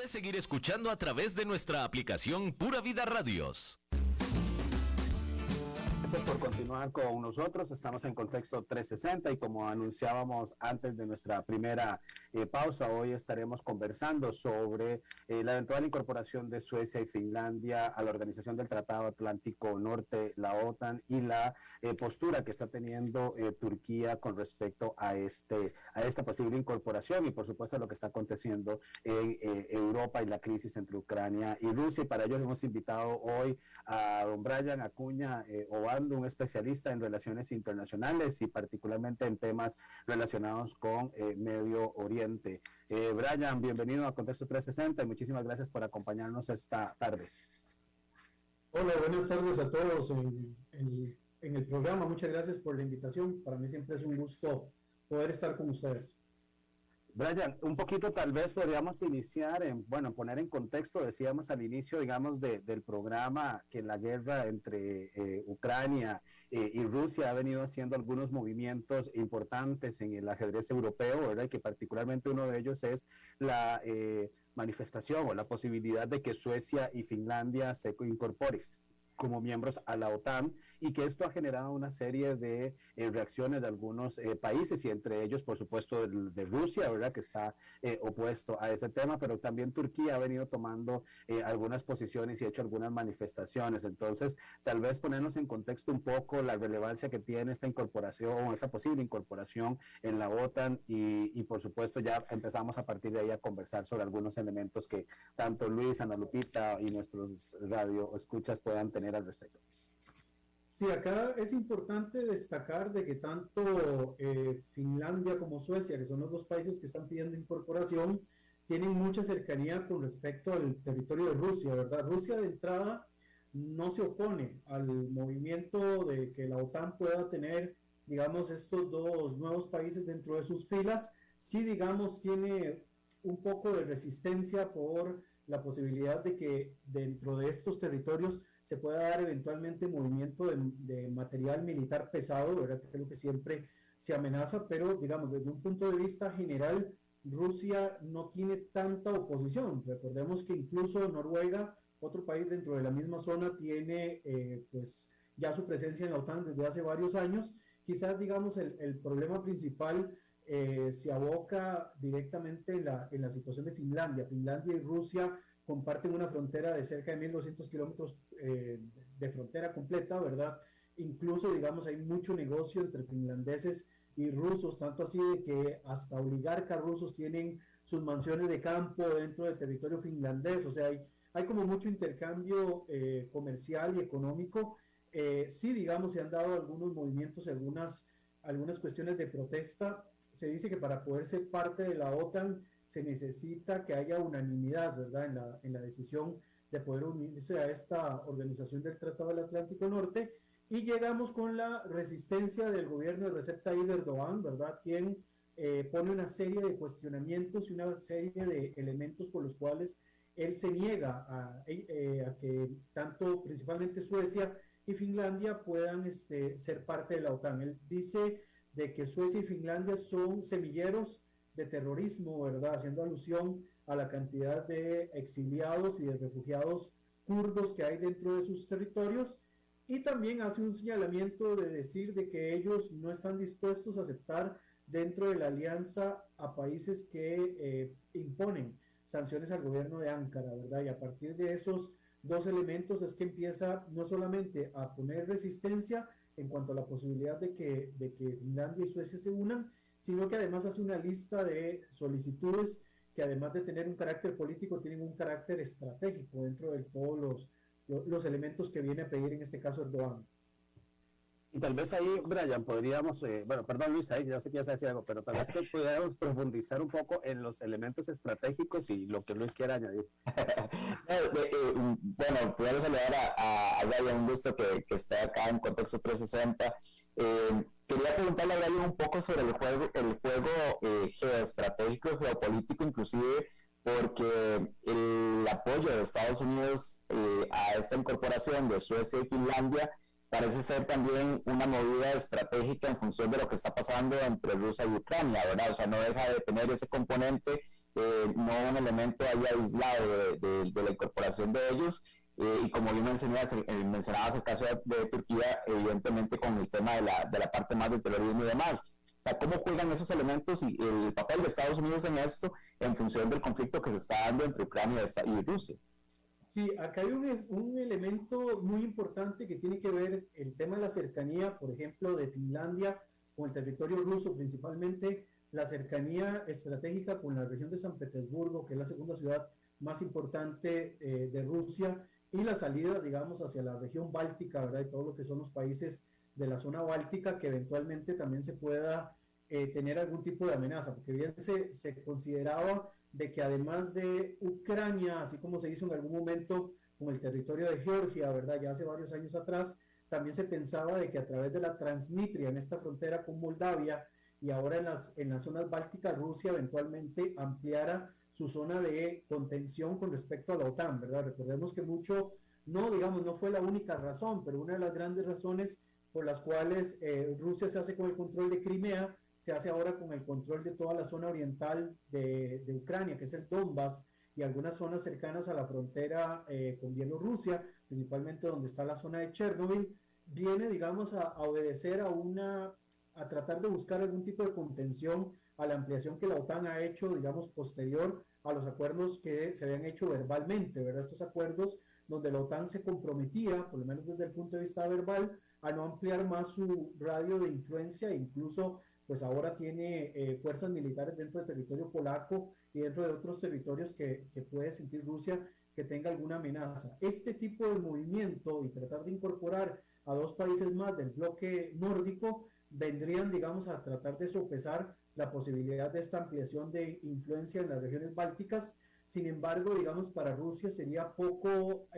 puedes seguir escuchando a través de nuestra aplicación Pura Vida Radios. Gracias por continuar con nosotros. Estamos en Contexto 360 y como anunciábamos antes de nuestra primera pausa, hoy estaremos conversando sobre la eventual incorporación de Suecia y Finlandia a la Organización del Tratado Atlántico Norte, la OTAN, y la postura que está teniendo Turquía con respecto a esta posible incorporación y por supuesto lo que está aconteciendo en Europa y la crisis entre Ucrania y Rusia. Y para ello hemos invitado hoy a don Brian Acuña Obando, un especialista en relaciones internacionales y particularmente en temas relacionados con Medio Oriente. Brian, bienvenido a Contexto 360 y muchísimas gracias por acompañarnos esta tarde. Hola, buenas tardes a todos en el programa. Muchas gracias por la invitación. Para mí siempre es un gusto poder estar con ustedes. Brian, un poquito tal vez podríamos iniciar poner en contexto, decíamos al inicio, digamos, del programa, que la guerra entre Ucrania y Rusia ha venido haciendo algunos movimientos importantes en el ajedrez europeo, ¿verdad? Y que particularmente uno de ellos es la manifestación o la posibilidad de que Suecia y Finlandia se incorporen como miembros a la OTAN, y que esto ha generado una serie de reacciones de algunos países, y entre ellos, por supuesto, de Rusia, ¿verdad?, que está opuesto a este tema, pero también Turquía ha venido tomando algunas posiciones y ha hecho algunas manifestaciones. Entonces, tal vez ponernos en contexto un poco la relevancia que tiene esta incorporación, o esta posible incorporación en la OTAN, y por supuesto ya empezamos a partir de ahí a conversar sobre algunos elementos que tanto Luis, Ana Lupita y nuestros radio escuchas puedan tener al respecto. Sí, acá es importante destacar de que tanto Finlandia como Suecia, que son los dos países que están pidiendo incorporación, tienen mucha cercanía con respecto al territorio de Rusia, ¿verdad? Rusia de entrada no se opone al movimiento de que la OTAN pueda tener, digamos, estos dos nuevos países dentro de sus filas. Sí, digamos, tiene un poco de resistencia por la posibilidad de que dentro de estos territorios se pueda dar eventualmente movimiento de material militar pesado, ¿verdad? Que es lo que siempre se amenaza, pero digamos, desde un punto de vista general, Rusia no tiene tanta oposición. Recordemos que incluso Noruega, otro país dentro de la misma zona, tiene pues ya su presencia en la OTAN desde hace varios años. Quizás, digamos, el problema principal se aboca directamente en la situación de Finlandia. Finlandia y Rusia comparten una frontera de cerca de 1.200 kilómetros de frontera completa, ¿verdad? Incluso, digamos, hay mucho negocio entre finlandeses y rusos, tanto así de que hasta oligarcas rusos tienen sus mansiones de campo dentro del territorio finlandés. O sea, hay como mucho intercambio comercial y económico. Sí, digamos, se han dado algunos movimientos, algunas cuestiones de protesta. Se dice que para poder ser parte de la OTAN se necesita que haya unanimidad, ¿verdad?, en la decisión de poder unirse a esta organización del Tratado del Atlántico Norte, y llegamos con la resistencia del gobierno de Recep Tayyip Erdogan, ¿verdad?, quien pone una serie de cuestionamientos y una serie de elementos por los cuales él se niega a que tanto principalmente Suecia y Finlandia puedan ser parte de la OTAN. Él dice de que Suecia y Finlandia son semilleros de terrorismo, ¿verdad?, haciendo alusión a la cantidad de exiliados y de refugiados kurdos que hay dentro de sus territorios, y también hace un señalamiento de decir de que ellos no están dispuestos a aceptar dentro de la alianza a países que imponen sanciones al gobierno de Ankara, ¿verdad? Y a partir de esos dos elementos es que empieza no solamente a poner resistencia en cuanto a la posibilidad de que Finlandia y Suecia se unan, sino que además hace una lista de solicitudes que, además de tener un carácter político, tienen un carácter estratégico dentro de todos los elementos que viene a pedir en este caso Erdogan. Y tal vez ahí, Brian, podríamos, perdón Luis, ahí ya sé que ya se decía algo, pero tal vez que pudiéramos profundizar un poco en los elementos estratégicos y lo que Luis quiera añadir. Bueno, pudiera saludar a Brian, un gusto que esté acá en Contexto 360. Quería preguntarle a Brian un poco sobre el juego geoestratégico y geopolítico, inclusive porque el apoyo de Estados Unidos a esta incorporación de Suecia y Finlandia parece ser también una movida estratégica en función de lo que está pasando entre Rusia y Ucrania, ¿verdad? O sea, no deja de tener ese componente no un elemento ahí aislado de la incorporación de ellos. Y como bien mencionabas el caso de Turquía, evidentemente con el tema de la parte más del terrorismo y demás. O sea, ¿cómo juegan esos elementos y el papel de Estados Unidos en esto en función del conflicto que se está dando entre Ucrania y Rusia? Sí, acá hay un elemento muy importante que tiene que ver el tema de la cercanía, por ejemplo, de Finlandia con el territorio ruso, principalmente la cercanía estratégica con la región de San Petersburgo, que es la segunda ciudad más importante de Rusia, y la salida, digamos, hacia la región báltica, ¿verdad? Y todo lo que son los países de la zona báltica, que eventualmente también se pueda tener algún tipo de amenaza, porque bien se consideraba de que además de Ucrania, así como se hizo en algún momento con el territorio de Georgia, ¿verdad? Ya hace varios años atrás, también se pensaba de que a través de la Transnistria, en esta frontera con Moldavia, y ahora en las zonas bálticas, Rusia eventualmente ampliara su zona de contención con respecto a la OTAN, ¿verdad? Recordemos que mucho, no, digamos, no fue la única razón, pero una de las grandes razones por las cuales Rusia se hace con el control de Crimea, se hace ahora con el control de toda la zona oriental de Ucrania, que es el Donbass, y algunas zonas cercanas a la frontera con Bielorrusia, principalmente donde está la zona de Chernobyl, viene, digamos, a obedecer a tratar de buscar algún tipo de contención a la ampliación que la OTAN ha hecho, digamos, posterior a los acuerdos que se habían hecho verbalmente, ¿verdad? Estos acuerdos donde la OTAN se comprometía, por lo menos desde el punto de vista verbal, a no ampliar más su radio de influencia, incluso pues ahora tiene fuerzas militares dentro del territorio polaco y dentro de otros territorios que puede sentir Rusia que tenga alguna amenaza. Este tipo de movimiento y tratar de incorporar a dos países más del bloque nórdico vendrían, digamos, a tratar de sopesar la posibilidad de esta ampliación de influencia en las regiones bálticas. Sin embargo, digamos, para Rusia sería poco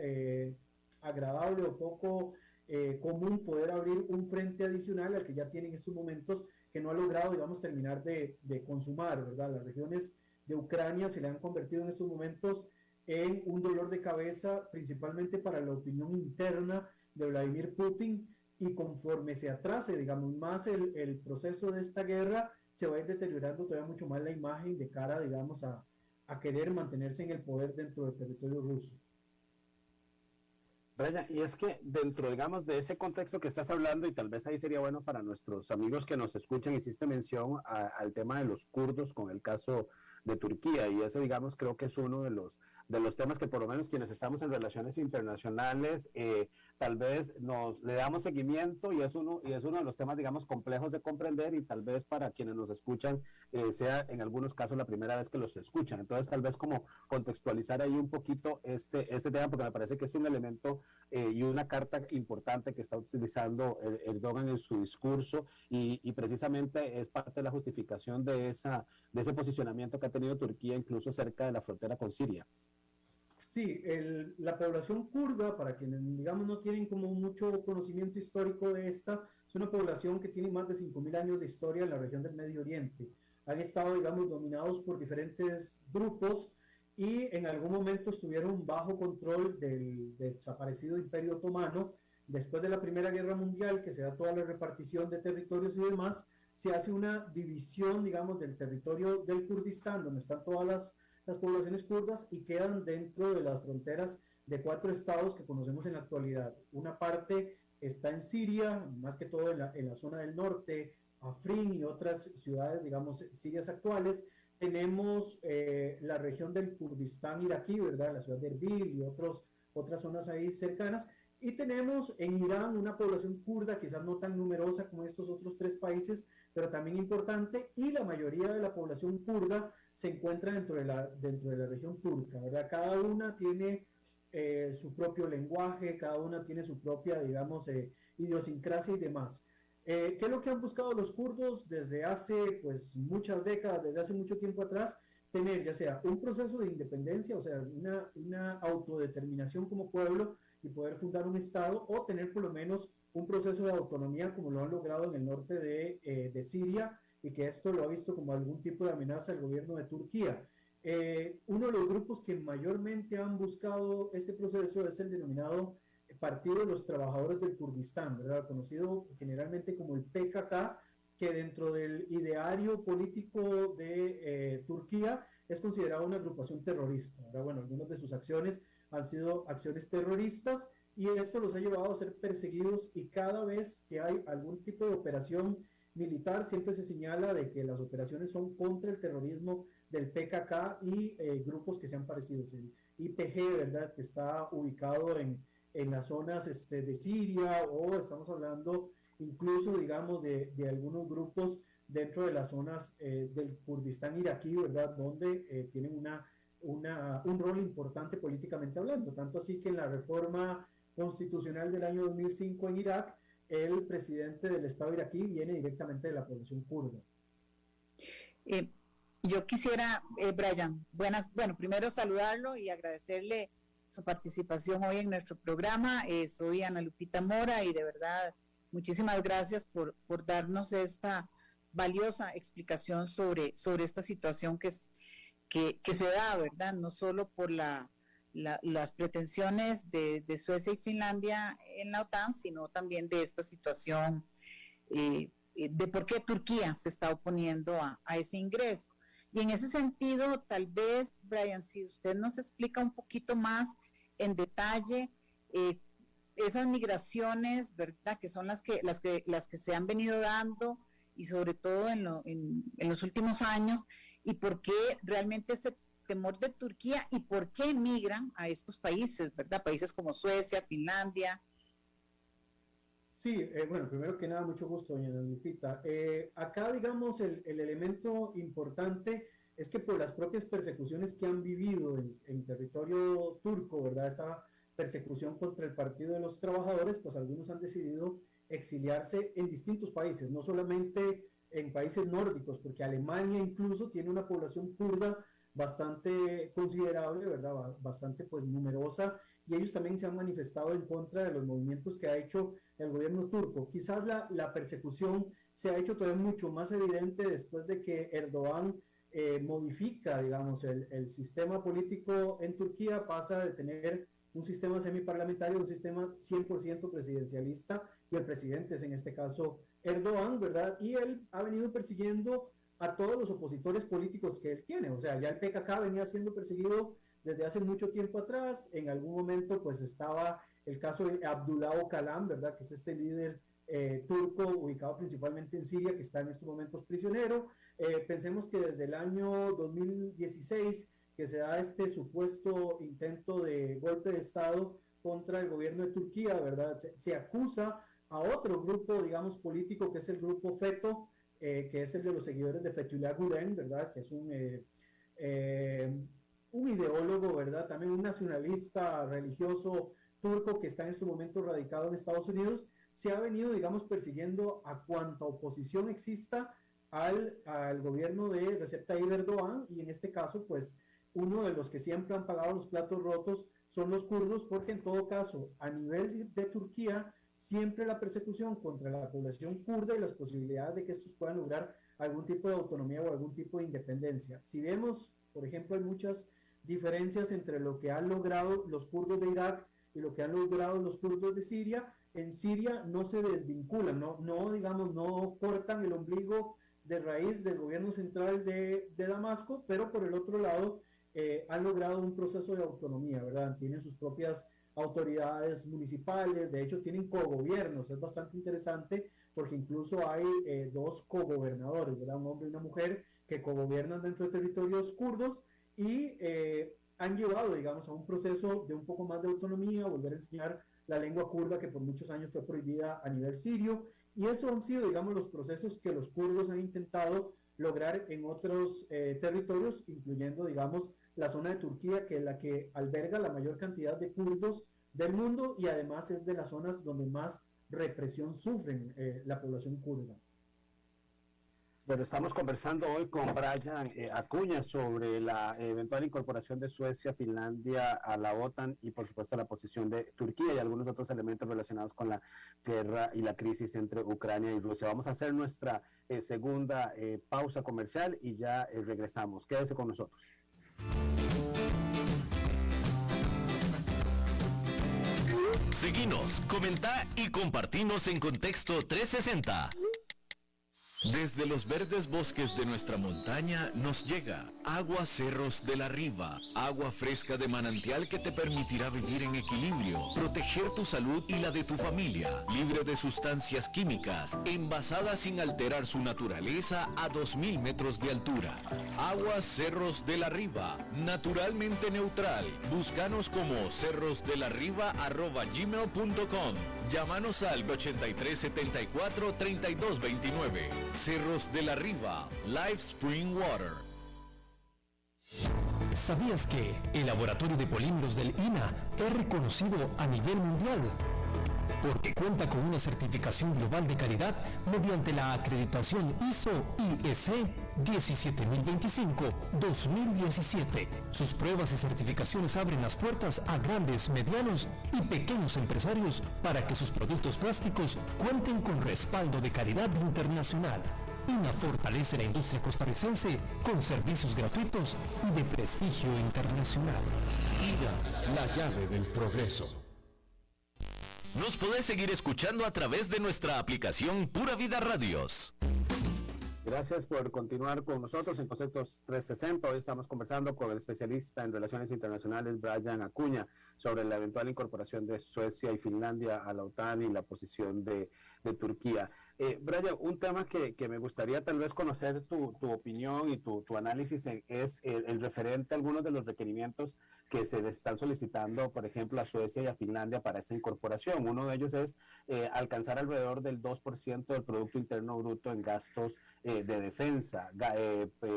agradable o poco común poder abrir un frente adicional al que ya tiene en estos momentos, que no ha logrado, digamos, terminar de consumar, ¿verdad? Las regiones de Ucrania se le han convertido en estos momentos en un dolor de cabeza, principalmente para la opinión interna de Vladimir Putin, y conforme se atrase, digamos, más el proceso de esta guerra, se va a ir deteriorando todavía mucho más la imagen de cara, digamos, a querer mantenerse en el poder dentro del territorio ruso. Brian, y es que dentro, digamos, de ese contexto que estás hablando, y tal vez ahí sería bueno para nuestros amigos que nos escuchan, hiciste mención al tema de los kurdos con el caso de Turquía, y eso, digamos, creo que es uno de los temas que por lo menos quienes estamos en relaciones internacionales, tal vez le damos seguimiento, y es uno de los temas, digamos, complejos de comprender, y tal vez para quienes nos escuchan sea en algunos casos la primera vez que los escuchan. Entonces, tal vez como contextualizar ahí un poquito este tema, porque me parece que es un elemento y una carta importante que está utilizando Erdogan en su discurso, y precisamente es parte de la justificación de ese posicionamiento que ha tenido Turquía, incluso cerca de la frontera con Siria. Sí, la población kurda, para quienes, digamos, no tienen como mucho conocimiento histórico de esta, es una población que tiene más de 5.000 años de historia en la región del Medio Oriente. Han estado, digamos, dominados por diferentes grupos y en algún momento estuvieron bajo control del desaparecido Imperio Otomano. Después de la Primera Guerra Mundial, que se da toda la repartición de territorios y demás, se hace una división, digamos, del territorio del Kurdistán, donde están todas las poblaciones kurdas, y quedan dentro de las fronteras de 4 estados que conocemos en la actualidad. Una parte está en Siria, más que todo en la zona del norte, Afrin y otras ciudades, digamos, sirias actuales. Tenemos la región del Kurdistán iraquí, ¿verdad? La ciudad de Erbil y otras zonas ahí cercanas. Y tenemos en Irán una población kurda, quizás no tan numerosa como estos otros 3 países, pero también importante, y la mayoría de la población kurda se encuentra dentro de la región turca, ¿verdad? Cada una tiene su propio lenguaje, cada una tiene su propia, digamos, idiosincrasia y demás. ¿Qué es lo que han buscado los kurdos desde hace, pues, muchas décadas, desde hace mucho tiempo atrás? Tener ya sea un proceso de independencia, o sea, una autodeterminación como pueblo y poder fundar un estado, o tener por lo menos un proceso de autonomía como lo han logrado en el norte de Siria, y que esto lo ha visto como algún tipo de amenaza al gobierno de Turquía. Uno de los grupos que mayormente han buscado este proceso es el denominado Partido de los Trabajadores del Kurdistán, ¿verdad? Conocido generalmente como el PKK, que dentro del ideario político de Turquía es considerado una agrupación terrorista, ¿verdad? Bueno, algunas de sus acciones han sido acciones terroristas y esto los ha llevado a ser perseguidos, y cada vez que hay algún tipo de operación militar siempre se señala de que las operaciones son contra el terrorismo del PKK y grupos que sean parecidos. El YPG, ¿verdad?, que está ubicado en las zonas de Siria, o estamos hablando incluso, digamos, de algunos grupos dentro de las zonas del Kurdistán iraquí, ¿verdad?, donde tienen un rol importante políticamente hablando. Tanto así que en la reforma constitucional del año 2005 en Irak, el presidente del Estado iraquí viene directamente de la población kurda. Yo quisiera, Brian, bueno, primero saludarlo y agradecerle su participación hoy en nuestro programa. Soy Ana Lupita Mora y de verdad muchísimas gracias por darnos esta valiosa explicación sobre esta situación que se da, ¿verdad? No solo por las pretensiones de Suecia y Finlandia en la OTAN, sino también de esta situación de por qué Turquía se está oponiendo a ese ingreso. Y en ese sentido, tal vez, Brian, si usted nos explica un poquito más en detalle esas migraciones, ¿verdad?, que son las que se han venido dando, y sobre todo en los últimos años, y por qué realmente ese temor de Turquía y por qué migran a estos países, ¿verdad? Países como Suecia, Finlandia. Sí, bueno, primero que nada, mucho gusto, doña Lupita. Acá, digamos, el elemento importante es que por las propias persecuciones que han vivido en territorio turco, ¿verdad?, esta persecución contra el Partido de los Trabajadores, pues algunos han decidido exiliarse en distintos países, no solamente en países nórdicos, porque Alemania incluso tiene una población kurda bastante considerable, ¿verdad?, bastante pues numerosa, y ellos también se han manifestado en contra de los movimientos que ha hecho el gobierno turco. Quizás la persecución se ha hecho todavía mucho más evidente después de que Erdogan modifica, digamos, el sistema político en Turquía, pasa de tener un sistema semiparlamentario a un sistema 100% presidencialista, y el presidente es en este caso Erdogan, ¿verdad? Y él ha venido persiguiendo a todos los opositores políticos que él tiene. O sea, ya el PKK venía siendo perseguido desde hace mucho tiempo atrás. En algún momento pues estaba el caso de Abdullah Öcalan, ¿verdad?, que es este líder turco ubicado principalmente en Siria, que está en estos momentos prisionero. Pensemos que desde el año 2016 que se da este supuesto intento de golpe de Estado contra el gobierno de Turquía, ¿verdad? Se acusa a otro grupo, digamos, político, que es el grupo FETÖ, que es el de los seguidores de Fethullah Gülen, ¿verdad?, que es un ideólogo, ¿verdad?, también un nacionalista religioso turco que está en estos momentos radicado en Estados Unidos. Se ha venido, digamos, persiguiendo a cuanta oposición exista al gobierno de Recep Tayyip Erdogan, y en este caso, pues, uno de los que siempre han pagado los platos rotos son los kurdos, porque en todo caso, a nivel de Turquía, siempre la persecución contra la población kurda y las posibilidades de que estos puedan lograr algún tipo de autonomía o algún tipo de independencia. Si vemos, por ejemplo, hay muchas diferencias entre lo que han logrado los kurdos de Irak y lo que han logrado los kurdos de Siria. En Siria no se desvinculan, no cortan el ombligo de raíz del gobierno central de Damasco, pero por el otro lado han logrado un proceso de autonomía, ¿verdad? Tienen sus propias autoridades municipales, de hecho tienen cogobiernos. Es bastante interesante porque incluso hay dos cogobernadores, ¿verdad?, un hombre y una mujer, que cogobiernan dentro de territorios kurdos, y han llevado, digamos, a un proceso de un poco más de autonomía, volver a enseñar la lengua kurda, que por muchos años fue prohibida a nivel sirio, y eso han sido, digamos, los procesos que los kurdos han intentado lograr en otros territorios, incluyendo, digamos, la zona de Turquía, que es la que alberga la mayor cantidad de kurdos del mundo, y además es de las zonas donde más represión sufren la población kurda. Bueno, estamos conversando hoy con Brian Acuña sobre la eventual incorporación de Suecia, Finlandia a la OTAN, y por supuesto la posición de Turquía y algunos otros elementos relacionados con la guerra y la crisis entre Ucrania y Rusia. Vamos a hacer nuestra segunda pausa comercial y ya regresamos. Quédese con nosotros. Seguinos, comenta y compartinos en Contexto 360. Desde los verdes bosques de nuestra montaña nos llega Agua Cerros de la Riva, agua fresca de manantial que te permitirá vivir en equilibrio, proteger tu salud y la de tu familia, libre de sustancias químicas, envasada sin alterar su naturaleza a 2000 metros de altura. Agua Cerros de la Riva, naturalmente neutral. Búscanos como cerrosdelarriba@gmail.com. Llámanos al 8374-3229. Cerros de la Riva, Live Spring Water. ¿Sabías que el laboratorio de polímeros del INA es reconocido a nivel mundial? Porque cuenta con una certificación global de calidad mediante la acreditación ISO/IEC 17025-2017. Sus pruebas y certificaciones abren las puertas a grandes, medianos y pequeños empresarios para que sus productos plásticos cuenten con respaldo de calidad internacional. INA fortalece la industria costarricense con servicios gratuitos y de prestigio internacional. INA, la llave del progreso. Nos podés seguir escuchando a través de nuestra aplicación Pura Vida Radios. Gracias por continuar con nosotros en Conceptos 360. Hoy estamos conversando con el especialista en Relaciones Internacionales, Brian Acuña, sobre la eventual incorporación de Suecia y Finlandia a la OTAN y la posición de Turquía. Brian, un tema que me gustaría tal vez conocer tu opinión y tu análisis es el referente a algunos de los requerimientos que se les están solicitando, por ejemplo, a Suecia y a Finlandia para esa incorporación. Uno de ellos es alcanzar alrededor del 2% del Producto Interno Bruto en gastos de defensa,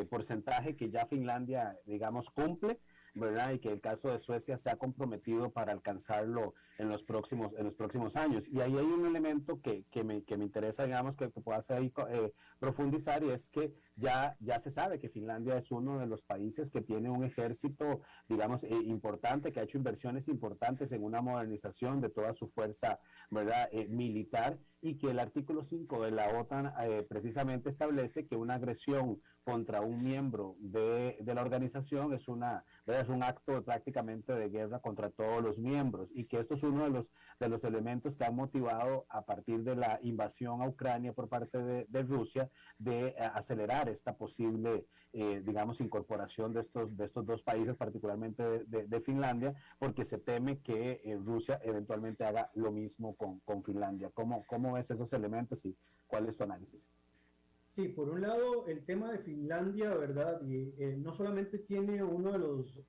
porcentaje que ya Finlandia, digamos, cumple, ¿verdad? Y que el caso de Suecia se ha comprometido para alcanzarlo en los próximos años. Y ahí hay un elemento que me interesa, digamos, que puedas ahí profundizar, y es que ya se sabe que Finlandia es uno de los países que tiene un ejército, digamos, importante, que ha hecho inversiones importantes en una modernización de toda su fuerza, ¿verdad?, militar, y que el artículo 5 de la OTAN precisamente establece que una agresión contra un miembro de la organización es un acto prácticamente de guerra contra todos los miembros, y que esto es uno de los elementos que han motivado a partir de la invasión a Ucrania por parte de Rusia de acelerar esta posible, digamos, incorporación de estos dos países, particularmente de Finlandia, porque se teme que Rusia eventualmente haga lo mismo con Finlandia. ¿Cómo ves esos elementos y cuál es tu análisis? Sí, por un lado, el tema de Finlandia, ¿verdad? Y no solamente tiene uno de los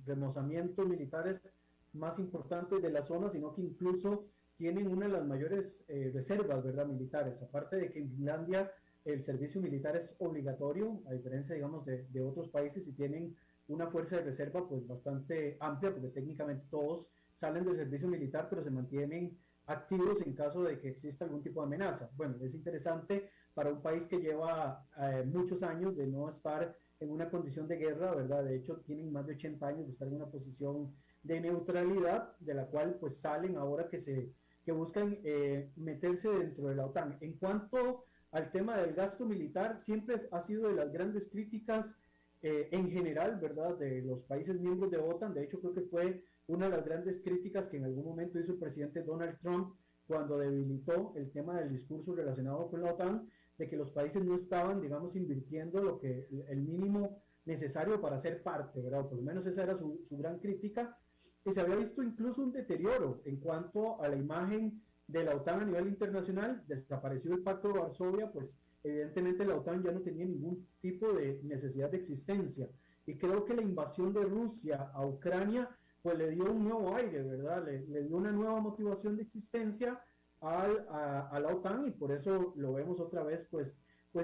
remozamientos militares más importantes de la zona, sino que incluso tienen una de las mayores reservas, ¿verdad?, militares. Aparte de que en Finlandia el servicio militar es obligatorio, a diferencia, digamos, de otros países, y tienen una fuerza de reserva pues bastante amplia, porque técnicamente todos salen del servicio militar, pero se mantienen activos en caso de que exista algún tipo de amenaza. Bueno, es interesante para un país que lleva muchos años de no estar en una condición de guerra, ¿verdad? De hecho, tienen más de 80 años de estar en una posición de neutralidad, de la cual pues salen ahora que buscan meterse dentro de la OTAN. En cuanto al tema del gasto militar, siempre ha sido de las grandes críticas en general, ¿verdad?, de los países miembros de OTAN. De hecho, creo que fue una de las grandes críticas que en algún momento hizo el presidente Donald Trump cuando debilitó el tema del discurso relacionado con la OTAN, de que los países no estaban, digamos, invirtiendo el mínimo necesario para ser parte, ¿verdad? O por lo menos esa era su gran crítica, y se había visto incluso un deterioro en cuanto a la imagen de la OTAN a nivel internacional. Desapareció el Pacto de Varsovia, pues evidentemente la OTAN ya no tenía ningún tipo de necesidad de existencia, y creo que la invasión de Rusia a Ucrania pues le dio un nuevo aire, ¿verdad? Le dio una nueva motivación de existencia a la OTAN, y por eso lo vemos otra vez pues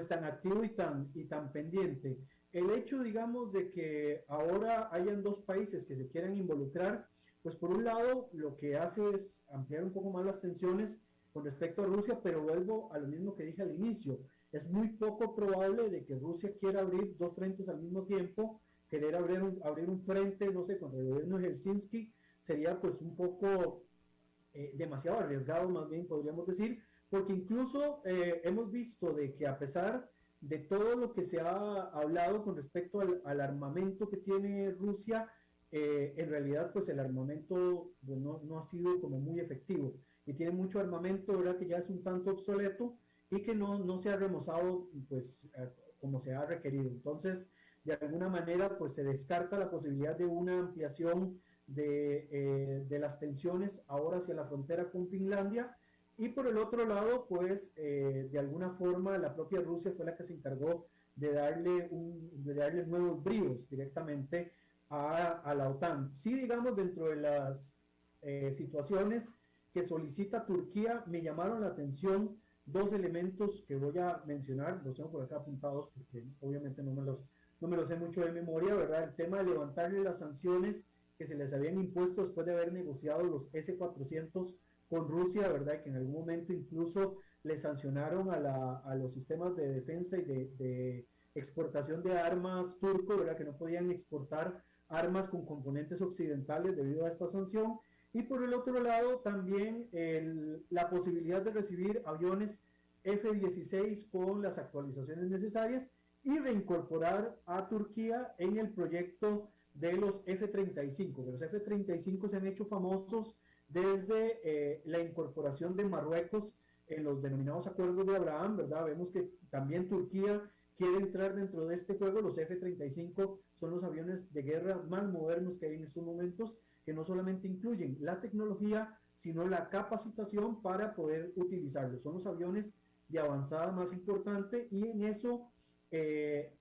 tan activo y tan pendiente. El hecho, digamos, de que ahora hayan dos países que se quieran involucrar, pues por un lado lo que hace es ampliar un poco más las tensiones con respecto a Rusia, pero vuelvo a lo mismo que dije al inicio. Es muy poco probable de que Rusia quiera abrir dos frentes al mismo tiempo. Querer abrir un frente, no sé, contra el gobierno de Helsinki sería pues un poco demasiado arriesgado, más bien podríamos decir, porque incluso hemos visto de que a pesar de todo lo que se ha hablado con respecto al armamento que tiene Rusia, en realidad pues el armamento no ha sido como muy efectivo, y tiene mucho armamento, ¿verdad?, que ya es un tanto obsoleto, y que no se ha remozado pues como se ha requerido. Entonces, de alguna manera, pues se descarta la posibilidad de una ampliación de las tensiones ahora hacia la frontera con Finlandia. Y por el otro lado, pues de alguna forma la propia Rusia fue la que se encargó de darle nuevos bríos directamente a la OTAN. Sí, digamos, dentro de las situaciones que solicita Turquía, me llamaron la atención dos elementos que voy a mencionar, los tengo por acá apuntados porque obviamente no me los sé mucho de memoria, ¿verdad? El tema de levantarle las sanciones que se les habían impuesto después de haber negociado los S-400 con Rusia, ¿verdad? Que en algún momento incluso le sancionaron a los sistemas de defensa y de exportación de armas turcos, ¿verdad? Que no podían exportar armas con componentes occidentales debido a esta sanción. Y por el otro lado también la posibilidad de recibir aviones F-16 con las actualizaciones necesarias y reincorporar a Turquía en el proyecto de los F-35. Los F-35 se han hecho famosos desde la incorporación de Marruecos en los denominados acuerdos de Abraham, ¿verdad? Vemos que también Turquía quiere entrar dentro de este juego. Los F-35 son los aviones de guerra más modernos que hay en estos momentos, que no solamente incluyen la tecnología, sino la capacitación para poder utilizarlos. Son los aviones de avanzada más importante y en eso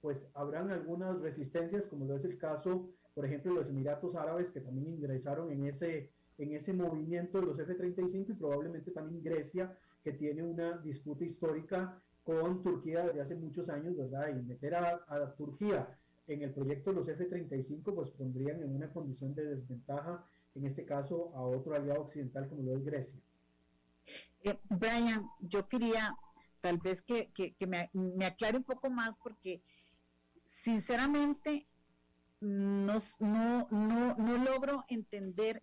pues habrán algunas resistencias, como lo es el caso, por ejemplo, de los Emiratos Árabes, que también ingresaron en ese movimiento de los F-35, y probablemente también Grecia, que tiene una disputa histórica con Turquía desde hace muchos años, ¿verdad? Y meter a Turquía en el proyecto de los F-35, pues pondrían en una condición de desventaja, en este caso, a otro aliado occidental como lo es Grecia. Brian, yo quería tal vez que me aclare un poco más, porque sinceramente no logro entender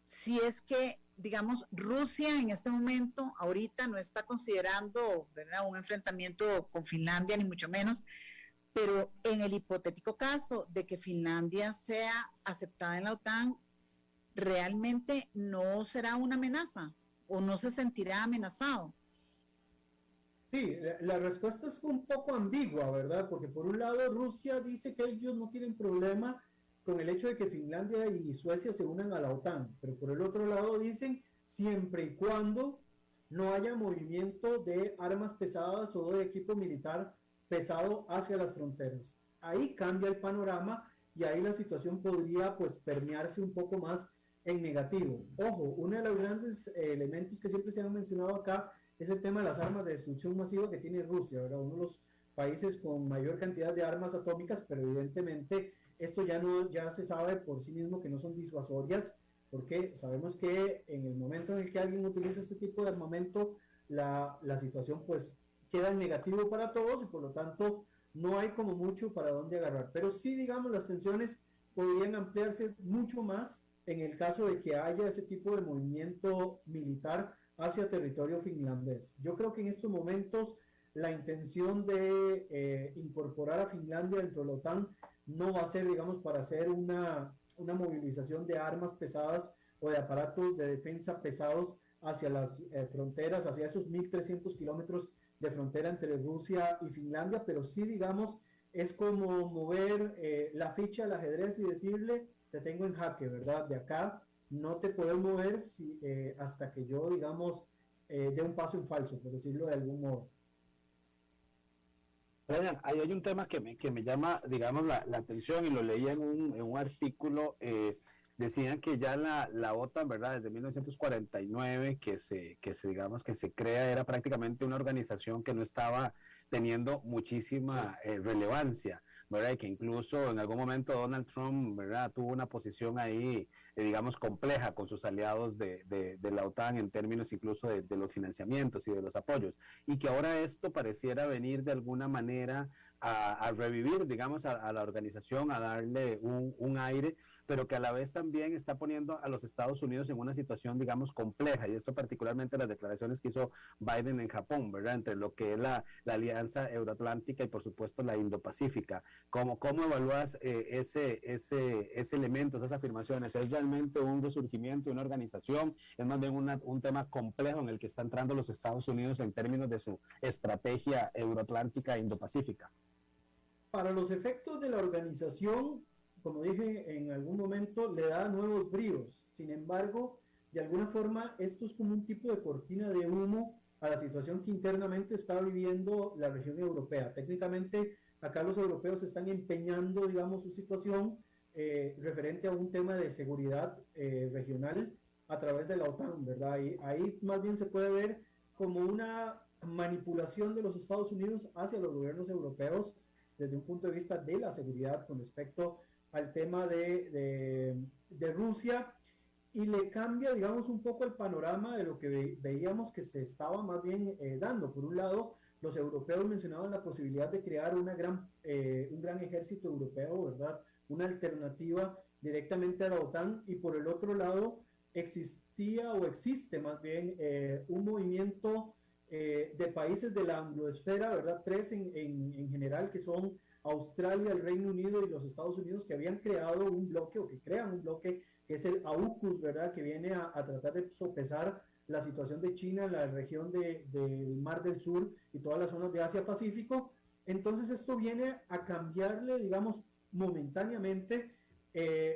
si es que, digamos, Rusia en este momento, ahorita no está considerando, ¿verdad?, un enfrentamiento con Finlandia, ni mucho menos, pero en el hipotético caso de que Finlandia sea aceptada en la OTAN, ¿realmente no será una amenaza o no se sentirá amenazado? Sí, la respuesta es un poco ambigua, ¿verdad? Porque por un lado Rusia dice que ellos no tienen problema con el hecho de que Finlandia y Suecia se unan a la OTAN, pero por el otro lado dicen siempre y cuando no haya movimiento de armas pesadas o de equipo militar pesado hacia las fronteras. Ahí cambia el panorama y ahí la situación podría pues permearse un poco más en negativo. Ojo, uno de los grandes elementos que siempre se han mencionado acá es el tema de las armas de destrucción masiva que tiene Rusia, ¿verdad? Uno de los países con mayor cantidad de armas atómicas, pero evidentemente esto ya se sabe por sí mismo que no son disuasorias, porque sabemos que en el momento en el que alguien utiliza este tipo de armamento, la situación pues queda en negativo para todos y por lo tanto no hay como mucho para dónde agarrar. Pero sí, digamos, las tensiones podrían ampliarse mucho más en el caso de que haya ese tipo de movimiento militar hacia territorio finlandés. Yo creo que en estos momentos la intención de incorporar a Finlandia dentro de la OTAN no va a ser, digamos, para hacer una movilización de armas pesadas o de aparatos de defensa pesados hacia las fronteras, hacia esos 1.300 kilómetros de frontera entre Rusia y Finlandia, pero sí, digamos, es como mover la ficha del ajedrez y decirle, te tengo en jaque, ¿verdad? De acá no te puedes mover hasta que yo, digamos, dé un paso en falso, por decirlo de algún modo. Brian, ahí hay un tema que me llama, digamos, la atención, y lo leí en un artículo. Decían que ya la OTAN, ¿verdad?, desde 1949, que se crea, era prácticamente una organización que no estaba teniendo muchísima relevancia, ¿verdad? Y que incluso en algún momento Donald Trump, ¿verdad?, tuvo una posición ahí, digamos, compleja con sus aliados de la OTAN en términos incluso de los financiamientos y de los apoyos, y que ahora esto pareciera venir de alguna manera a revivir, digamos, a la organización, a darle un aire, pero que a la vez también está poniendo a los Estados Unidos en una situación, digamos, compleja, y esto particularmente las declaraciones que hizo Biden en Japón, ¿verdad? Entre lo que es la alianza euroatlántica y por supuesto la Indo-Pacífica. ¿Cómo evalúas ese elemento, esas afirmaciones? ¿Es realmente un resurgimiento de una organización? ¿Es más bien un tema complejo en el que está entrando los Estados Unidos en términos de su estrategia euroatlántica e Indo-Pacífica? Para los efectos de la organización, como dije en algún momento, le da nuevos bríos. Sin embargo, de alguna forma, esto es como un tipo de cortina de humo a la situación que internamente está viviendo la región europea. Técnicamente, acá los europeos están empeñando, digamos, su situación referente a un tema de seguridad regional a través de la OTAN, ¿verdad? Ahí más bien se puede ver como una manipulación de los Estados Unidos hacia los gobiernos europeos desde un punto de vista de la seguridad con respecto al tema de Rusia, y le cambia, digamos, un poco el panorama de lo que veíamos que se estaba más bien dando. Por un lado, los europeos mencionaban la posibilidad de crear un gran ejército europeo, ¿verdad? Una alternativa directamente a la OTAN, y por el otro lado existía o existe más bien un movimiento de países de la angloesfera, ¿verdad? Tres en general, que son Australia, el Reino Unido y los Estados Unidos, que habían creado un bloque o que crean un bloque que es el AUKUS, ¿verdad? Que viene a tratar de sopesar la situación de China en la región del Mar del Sur y todas las zonas de Asia-Pacífico. Entonces esto viene a cambiarle, digamos, momentáneamente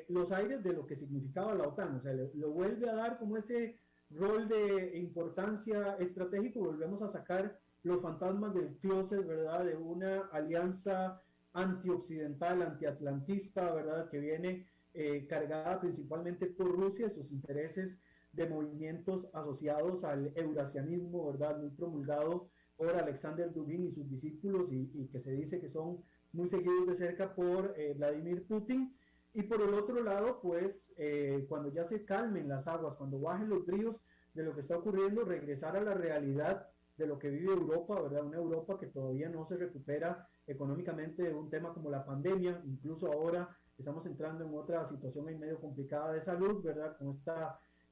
los aires de lo que significaba la OTAN. O sea, lo vuelve a dar como ese rol de importancia estratégico. Volvemos a sacar los fantasmas del closet, ¿verdad? De una alianza antioccidental, antiatlantista, ¿verdad? Que viene cargada principalmente por Rusia y sus intereses de movimientos asociados al eurasianismo, ¿verdad? Muy promulgado por Alexander Dugin y sus discípulos, y que se dice que son muy seguidos de cerca por Vladimir Putin. Y por el otro lado, pues, cuando ya se calmen las aguas, cuando bajen los bríos de lo que está ocurriendo, regresar a la realidad de lo que vive Europa, ¿verdad? Una Europa que todavía no se recupera económicamente de un tema como la pandemia. Incluso ahora estamos entrando en otra situación ahí medio complicada de salud, ¿verdad? Con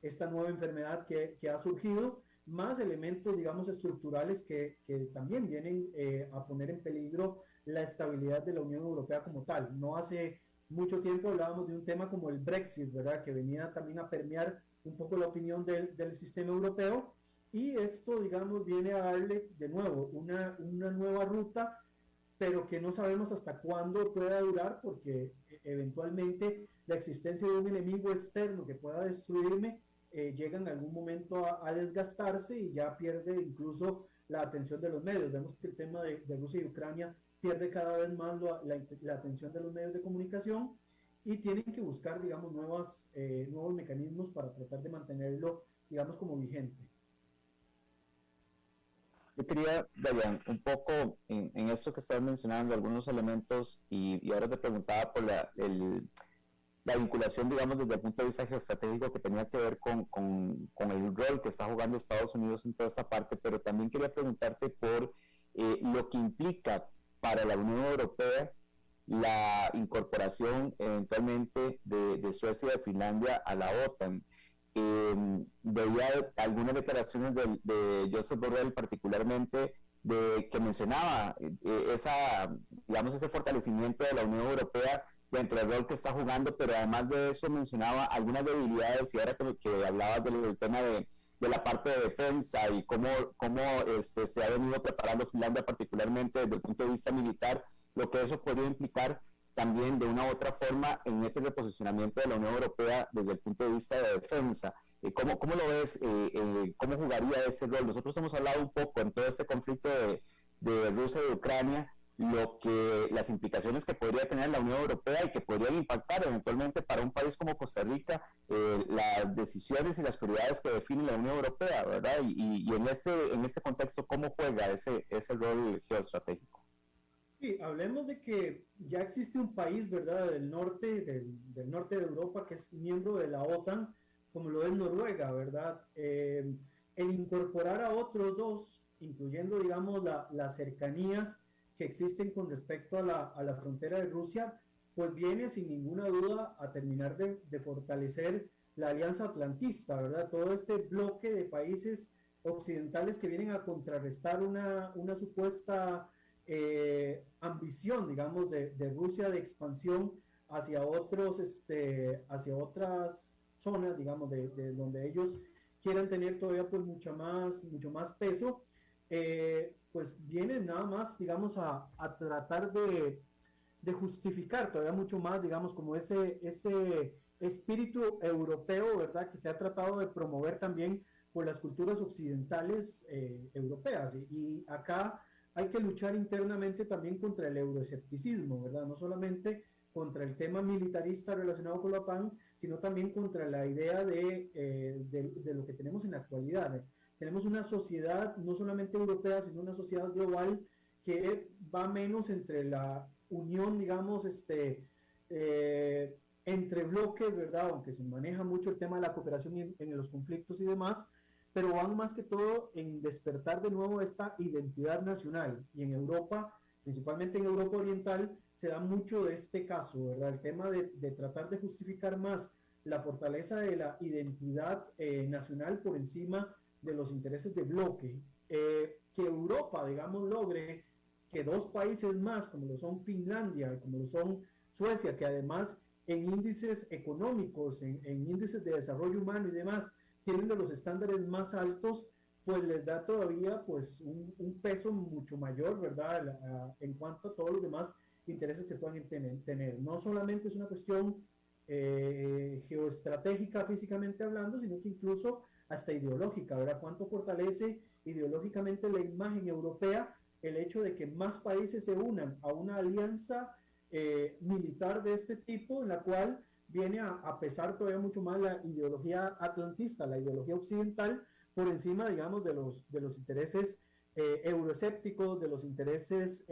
esta nueva enfermedad que ha surgido, más elementos, digamos, estructurales que también vienen a poner en peligro la estabilidad de la Unión Europea como tal. No hace mucho tiempo hablábamos de un tema como el Brexit, ¿verdad? Que venía también a permear un poco la opinión del sistema europeo, y esto, digamos, viene a darle de nuevo una nueva ruta, pero que no sabemos hasta cuándo pueda durar, porque eventualmente la existencia de un enemigo externo que pueda destruirme llega en algún momento a desgastarse, y ya pierde incluso la atención de los medios. Vemos que el tema de Rusia y Ucrania pierde cada vez más la atención de los medios de comunicación, y tienen que buscar, digamos, nuevos mecanismos para tratar de mantenerlo, digamos, como vigente. Yo quería, Dayan, un poco en esto que estás mencionando, algunos elementos, y ahora te preguntaba por la vinculación, digamos, desde el punto de vista geoestratégico, que tenía que ver con el rol que está jugando Estados Unidos en toda esta parte, pero también quería preguntarte por lo que implica para la Unión Europea la incorporación eventualmente de Suecia y de Finlandia a la OTAN. Veía algunas declaraciones de Josep Borrell particularmente, que mencionaba ese fortalecimiento de la Unión Europea dentro del rol que está jugando, pero además de eso mencionaba algunas debilidades, y ahora que hablabas del tema de la parte de defensa y cómo se ha venido preparando Finlandia particularmente desde el punto de vista militar, lo que eso podría implicar también de una u otra forma en ese reposicionamiento de la Unión Europea desde el punto de vista de defensa. ¿Cómo lo ves? ¿Cómo jugaría ese rol? Nosotros hemos hablado un poco en todo este conflicto de Rusia y de Ucrania, las implicaciones que podría tener la Unión Europea y que podrían impactar eventualmente para un país como Costa Rica las decisiones y las prioridades que define la Unión Europea, ¿verdad? Y en este contexto, ¿cómo juega ese rol geoestratégico? Sí, hablemos de que ya existe un país, ¿verdad?, del norte de Europa, que es miembro de la OTAN, como lo es Noruega, ¿verdad? El incorporar a otros dos, incluyendo, digamos, las cercanías que existen con respecto a la frontera de Rusia, pues viene sin ninguna duda a terminar de fortalecer la alianza atlantista, ¿verdad? Todo este bloque de países occidentales que vienen a contrarrestar una supuesta ambición, digamos, de Rusia de expansión hacia hacia otras zonas, digamos, de donde ellos quieran tener todavía pues mucho más peso, pues vienen nada más, digamos, a tratar de justificar todavía mucho más, digamos, como ese espíritu europeo, ¿verdad?, que se ha tratado de promover también por las culturas occidentales europeas. Y acá hay que luchar internamente también contra el euroescepticismo, ¿verdad? No solamente contra el tema militarista relacionado con la OTAN, sino también contra la idea de lo que tenemos en la actualidad. Tenemos una sociedad no solamente europea, sino una sociedad global que va menos entre la unión, digamos, entre bloques, ¿verdad? Aunque se maneja mucho el tema de la cooperación en los conflictos y demás, pero van más que todo en despertar de nuevo esta identidad nacional. Y en Europa, principalmente en Europa Oriental, se da mucho de este caso, ¿verdad? El tema de tratar de justificar más la fortaleza de la identidad nacional por encima de los intereses de bloque. Que Europa, digamos, logre que dos países más, como lo son Finlandia y como lo son Suecia, que además en índices económicos, en índices de desarrollo humano y demás, tienen de los estándares más altos, pues les da todavía pues un peso mucho mayor, ¿verdad? En cuanto a todos los demás intereses que se pueden tener. No solamente es una cuestión geoestratégica físicamente hablando, sino que incluso hasta ideológica, ¿verdad? ¿Cuánto fortalece ideológicamente la imagen europea el hecho de que más países se unan a una alianza militar de este tipo, en la cual viene a pesar todavía mucho más la ideología atlantista, la ideología occidental, por encima, digamos, de los intereses euroescépticos, de los intereses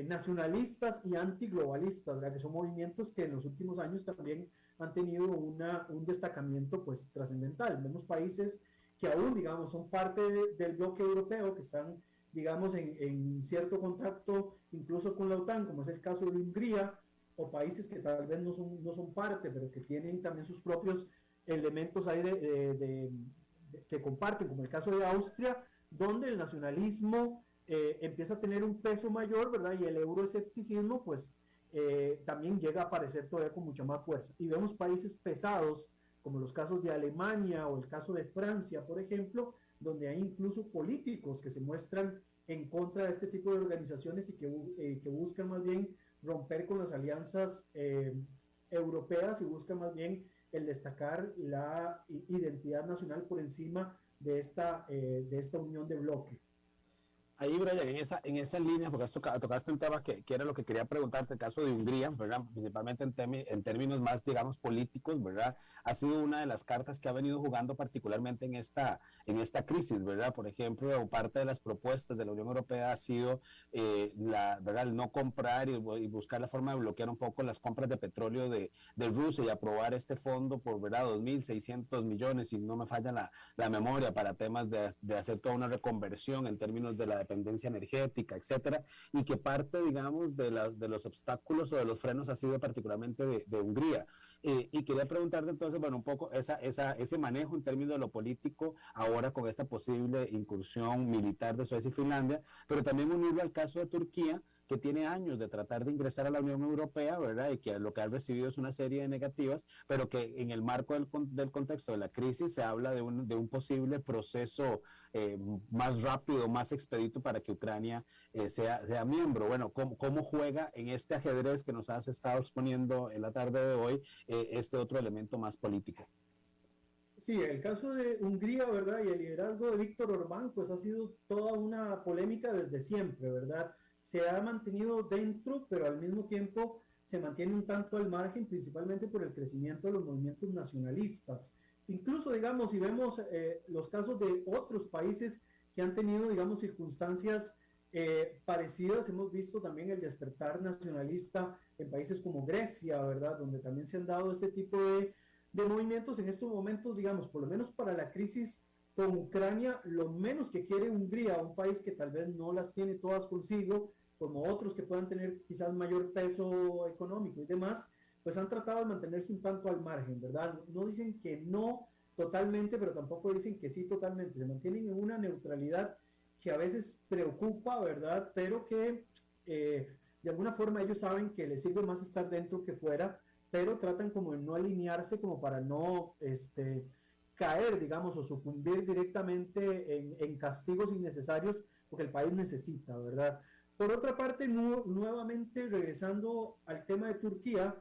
nacionalistas y antiglobalistas, ¿verdad? Que son movimientos que en los últimos años también han tenido un destacamiento pues trascendental. Vemos países que aún, digamos, son parte del bloque europeo, que están, digamos, en cierto contacto incluso con la OTAN, como es el caso de Hungría, o países que tal vez no son parte, pero que tienen también sus propios elementos ahí que comparten, como el caso de Austria, donde el nacionalismo empieza a tener un peso mayor, ¿verdad? Y el euroescepticismo, pues, también llega a aparecer todavía con mucha más fuerza. Y vemos países pesados, como los casos de Alemania o el caso de Francia, por ejemplo, donde hay incluso políticos que se muestran en contra de este tipo de organizaciones y que buscan más bien romper con las alianzas europeas y buscan más bien el destacar la identidad nacional por encima de esta unión de bloque. Ahí, Brian, en esa línea, porque tocaste un tema que era lo que quería preguntarte, el caso de Hungría, ¿verdad? Principalmente en términos más, digamos, políticos, ¿verdad? Ha sido una de las cartas que ha venido jugando particularmente en esta crisis, ¿verdad? Por ejemplo, parte de las propuestas de la Unión Europea ha sido, ¿verdad? El no comprar y buscar la forma de bloquear un poco las compras de petróleo de Rusia y aprobar este fondo por, ¿verdad? 2.600 millones, si no me falla la memoria, para temas de hacer toda una reconversión en términos de la dependencia energética, etcétera, y que parte, digamos, de los obstáculos o de los frenos ha sido particularmente de Hungría. Y quería preguntarte entonces, bueno, un poco ese manejo en términos de lo político ahora con esta posible incursión militar de Suecia y Finlandia, pero también unirlo al caso de Turquía, que tiene años de tratar de ingresar a la Unión Europea, ¿verdad? Y que lo que ha recibido es una serie de negativas, pero que en el marco del contexto de la crisis se habla de un posible proceso más rápido, más expedito para que Ucrania sea miembro. Bueno, ¿cómo juega en este ajedrez que nos has estado exponiendo en la tarde de hoy este otro elemento más político? Sí, el caso de Hungría, ¿verdad? Y el liderazgo de Víctor Orbán, pues ha sido toda una polémica desde siempre, ¿verdad? Se ha mantenido dentro, pero al mismo tiempo se mantiene un tanto al margen, principalmente por el crecimiento de los movimientos nacionalistas. Incluso, digamos, si vemos los casos de otros países que han tenido, digamos, circunstancias parecidas, hemos visto también el despertar nacionalista en países como Grecia, ¿verdad? Donde también se han dado este tipo de movimientos en estos momentos, digamos, por lo menos para la crisis con Ucrania, lo menos que quiere Hungría, un país que tal vez no las tiene todas consigo, como otros que puedan tener quizás mayor peso económico y demás, pues han tratado de mantenerse un tanto al margen, ¿verdad? No dicen que no totalmente, pero tampoco dicen que sí totalmente. Se mantienen en una neutralidad que a veces preocupa, ¿verdad? Pero que de alguna forma ellos saben que les sirve más estar dentro que fuera, pero tratan como de no alinearse como para no caer, digamos, o sucumbir directamente en castigos innecesarios, porque el país necesita, ¿verdad? Por otra parte, nuevamente regresando al tema de Turquía,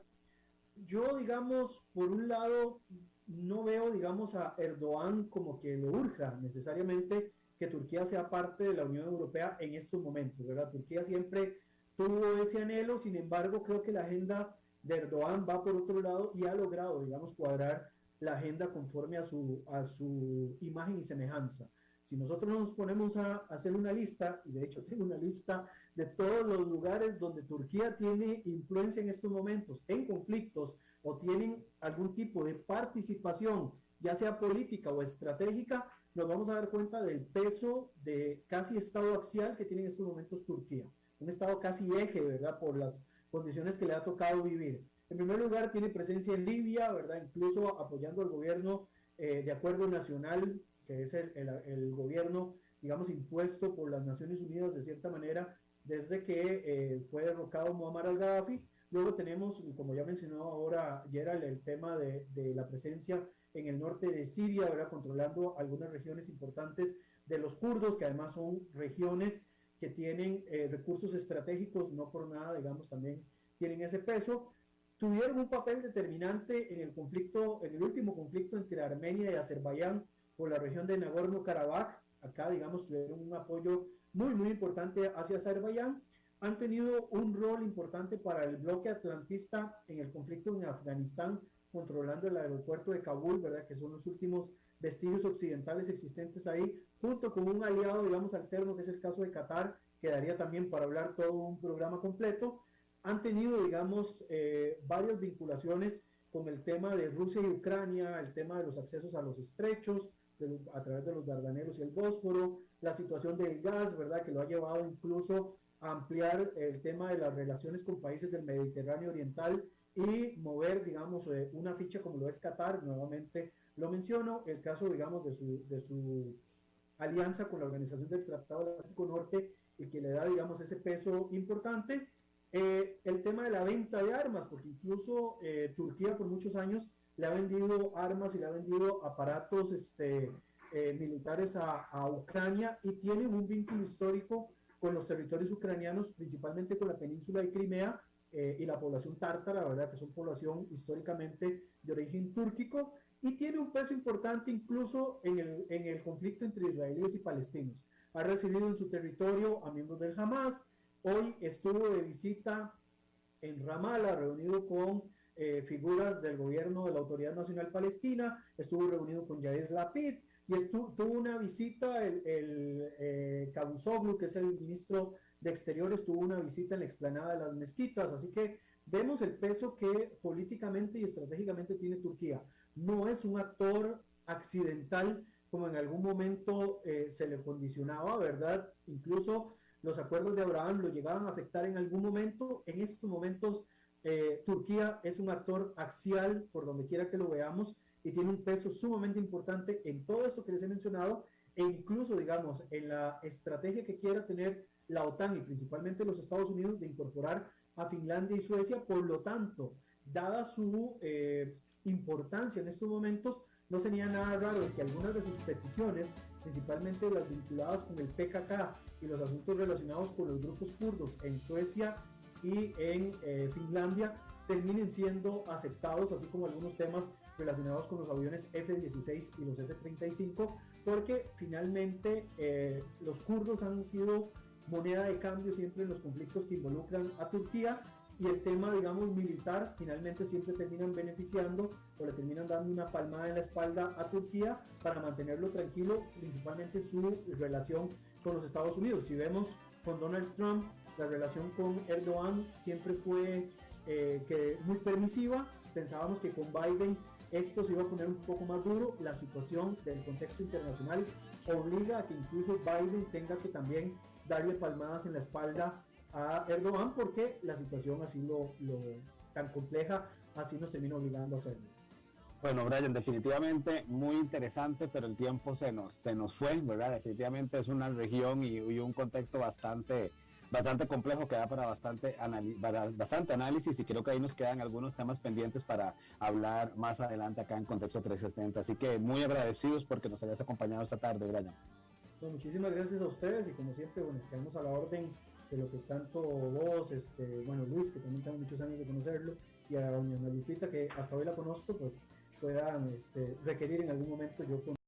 yo, digamos, por un lado, no veo, digamos, a Erdogan como que le urja necesariamente que Turquía sea parte de la Unión Europea en estos momentos, ¿verdad? Turquía siempre tuvo ese anhelo, sin embargo, creo que la agenda de Erdogan va por otro lado y ha logrado, digamos, cuadrar la agenda conforme a su imagen y semejanza. Si nosotros nos ponemos a hacer una lista, y de hecho tengo una lista de todos los lugares donde Turquía tiene influencia en estos momentos, en conflictos, o tienen algún tipo de participación, ya sea política o estratégica, nos vamos a dar cuenta del peso de casi estado axial que tiene en estos momentos Turquía. Un estado casi eje, ¿verdad? Por las condiciones que le ha tocado vivir. En primer lugar, tiene presencia en Libia, ¿verdad? Incluso apoyando al gobierno de acuerdo nacional, que es el gobierno, digamos, impuesto por las Naciones Unidas de cierta manera, desde que fue derrocado Muammar al-Gaddafi. Luego tenemos, como ya mencionó ahora Gerald, el tema de la presencia en el norte de Siria, ¿verdad? Controlando algunas regiones importantes de los kurdos, que además son regiones que tienen recursos estratégicos, no por nada, digamos, también tienen ese peso. Tuvieron un papel determinante en el conflicto, en el último conflicto entre Armenia y Azerbaiyán por la región de Nagorno-Karabaj. Acá, digamos, tuvieron un apoyo muy, muy importante hacia Azerbaiyán. Han tenido un rol importante para el bloque atlantista en el conflicto en Afganistán, controlando el aeropuerto de Kabul, ¿verdad? Que son los últimos vestigios occidentales existentes ahí, junto con un aliado, digamos, alterno, que es el caso de Qatar, que daría también para hablar todo un programa completo. Han tenido, digamos, varias vinculaciones con el tema de Rusia y Ucrania, el tema de los accesos a los estrechos, a través de los Dardanelos y el Bósforo, la situación del gas, ¿verdad? Que lo ha llevado incluso a ampliar el tema de las relaciones con países del Mediterráneo Oriental y mover, digamos, una ficha como lo es Qatar, nuevamente lo menciono, el caso, digamos, de su alianza con la Organización del Tratado del Atlántico Norte y que le da, digamos, ese peso importante. El tema de la venta de armas, porque incluso Turquía por muchos años le ha vendido armas y le ha vendido aparatos militares a Ucrania y tiene un vínculo histórico con los territorios ucranianos, principalmente con la península de Crimea y la población tártara, ¿verdad? Que son población históricamente de origen túrquico y tiene un peso importante incluso en el conflicto entre israelíes y palestinos. Ha recibido en su territorio a miembros del Hamas. Hoy estuvo de visita en Ramallah, reunido con figuras del gobierno de la Autoridad Nacional Palestina, estuvo reunido con Yair Lapid y tuvo una visita, el Cavusoglu, que es el ministro de Exteriores, tuvo una visita en la explanada de las mezquitas, así que vemos el peso que políticamente y estratégicamente tiene Turquía. No es un actor accidental como en algún momento se le condicionaba, ¿verdad? Incluso los acuerdos de Abraham lo llegaban a afectar en algún momento. En estos momentos Turquía es un actor axial por donde quiera que lo veamos y tiene un peso sumamente importante en todo esto que les he mencionado e incluso, digamos, en la estrategia que quiera tener la OTAN y principalmente los Estados Unidos de incorporar a Finlandia y Suecia. Por lo tanto, dada su importancia en estos momentos, no sería nada raro que algunas de sus peticiones, principalmente las vinculadas con el PKK y los asuntos relacionados con los grupos kurdos en Suecia y en Finlandia, terminen siendo aceptados, así como algunos temas relacionados con los aviones F-16 y los F-35, porque finalmente los kurdos han sido moneda de cambio siempre en los conflictos que involucran a Turquía, y el tema, digamos, militar, finalmente siempre terminan beneficiando o le terminan dando una palmada en la espalda a Turquía para mantenerlo tranquilo, principalmente su relación con los Estados Unidos. Si vemos con Donald Trump, la relación con Erdogan siempre fue muy permisiva. Pensábamos que con Biden esto se iba a poner un poco más duro. La situación del contexto internacional obliga a que incluso Biden tenga que también darle palmadas en la espalda a Erdogan, porque la situación así tan compleja, así nos termina obligando a hacerlo. Bueno, Brian, definitivamente muy interesante, pero el tiempo se nos fue, ¿verdad? Definitivamente es una región y un contexto bastante complejo que da para bastante análisis, y creo que ahí nos quedan algunos temas pendientes para hablar más adelante acá en Contexto 360. Así que muy agradecidos porque nos hayas acompañado esta tarde, Brian. Bueno, muchísimas gracias a ustedes, y como siempre, bueno, quedamos a la orden de lo que tanto vos, bueno, Luis, que también tengo muchos años de conocerlo, y a doña Ana Lupita, que hasta hoy la conozco, pues puedan requerir en algún momento yo